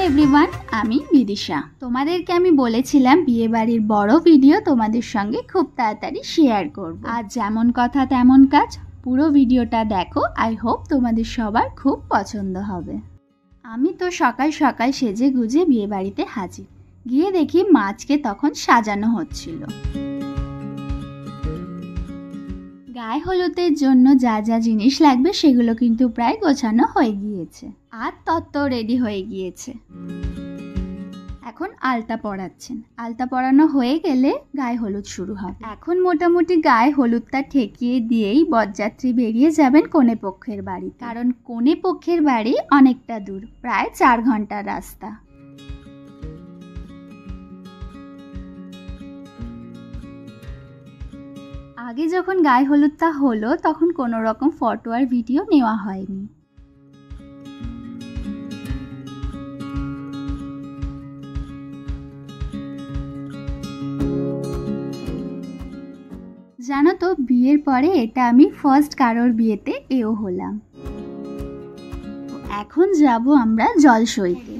Everyone, আমি বিদিশা। তোমাদেরকে আমি বলেছিলাম বিয়ে বাড়ির বড় ভিডিও তোমাদের সঙ্গে খুব তাড়াতাড়ি শেয়ার করব। আর যেমন কথা তেমন কাজ, পুরো ভিডিওটা দেখো। আই হোপ তোমাদের সবার খুব পছন্দ হবে। আমি তো সকাল সকাল সেজে গুজে বিয়ে বাড়িতে হাজির। গিয়ে দেখি মাছকে তখন সাজানো হচ্ছিল। গায়ে হলুদের জন্য যা যা জিনিস লাগবে সেগুলো কিন্তু প্রায় গোছানো হয়ে গিয়েছে, আর তত্ত্ব রেডি হয়ে গিয়েছে। এখন আলতা পরাচ্ছেন। আলতা পরানো হয়ে গেলে গায়ে হলুদ শুরু হবে। এখন মোটামুটি গায়ে হলুদটা ঠেকিয়ে দিয়েই বরযাত্রী বেরিয়ে যাবেন কনে পক্ষের বাড়ি, কারণ কনে পক্ষের বাড়ি অনেকটা দূর, প্রায় 4 ঘন্টার রাস্তা। আগে যখন গায়ে হলুদটা হলো তখন কোনো রকম ফটো আর ভিডিও নেওয়া হয়নি। জানো তো, বিয়ের পরে এটা আমি ফার্স্ট কারোর বিয়েতে এও হলাম। এখন যাব আমরা জলসইতে।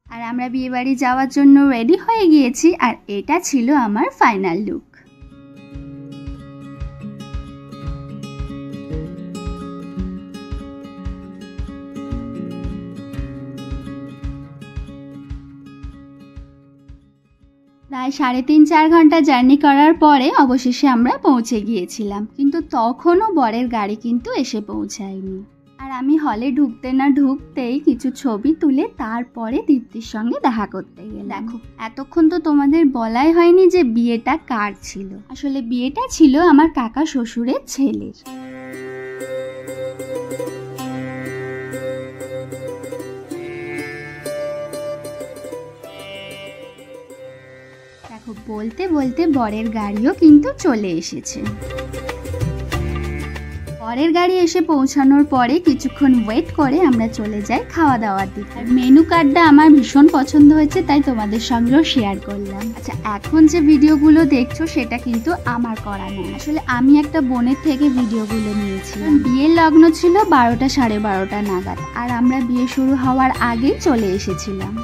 আর আমরা বিয়ে বাড়ি যাওয়ার জন্য রেডি হয়ে গিয়েছি, আর এটা ছিল আমার ফাইনাল লুক। প্রায় 3.5-4 ঘন্টা জার্নি করার পরে অবশেষে আমরা পৌঁছে গিয়েছিলাম, কিন্তু তখনও বরের গাড়ি কিন্তু এসে পৌঁছায়নি। আর আমি হলে ঢুকতে না ঢুকতেই কিছু ছবি তুলে তারপরে দীপ্তির সঙ্গে দেখা করতে গেলাম। দেখো, এতক্ষণ তো তোমাদের বলাই হয়নি যে বিয়েটা কার ছিল। আসলে বিয়েটা ছিল আমার কাকা শ্বশুরের ছেলের। দেখো, বলতে বলতে বরের গাড়িও কিন্তু চলে এসেছে। বরের গাড়ি এসে পৌঁছানোর পরে কিছুক্ষণ ওয়েট করে আমরা চলে যাই খাওয়া দাওয়ার দিকে। আর মেনু কার্ডটা আমার ভীষণ পছন্দ হয়েছে, তাই তোমাদের সঙ্গেও শেয়ার করলাম। আচ্ছা, এখন যে ভিডিওগুলো দেখছো সেটা কিন্তু আমার করা নয়। আসলে আমি একটা বোনের থেকে ভিডিওগুলো নিয়েছি। বিয়ের লগ্ন ছিল 12টা 12:30 নাগাদ, আর আমরা বিয়ে শুরু হওয়ার আগেই চলে এসেছিলাম।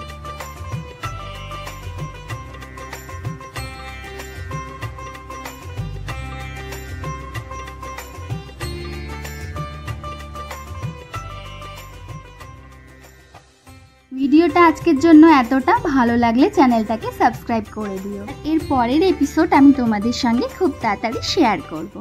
ভিডিওটা আজকের জন্য এতটা। ভালো লাগলে চ্যানেলটাকে সাবস্ক্রাইব করে দিও। এর পরের এপিসোড আমি তোমাদের সঙ্গে খুব তাড়াতাড়ি শেয়ার করব।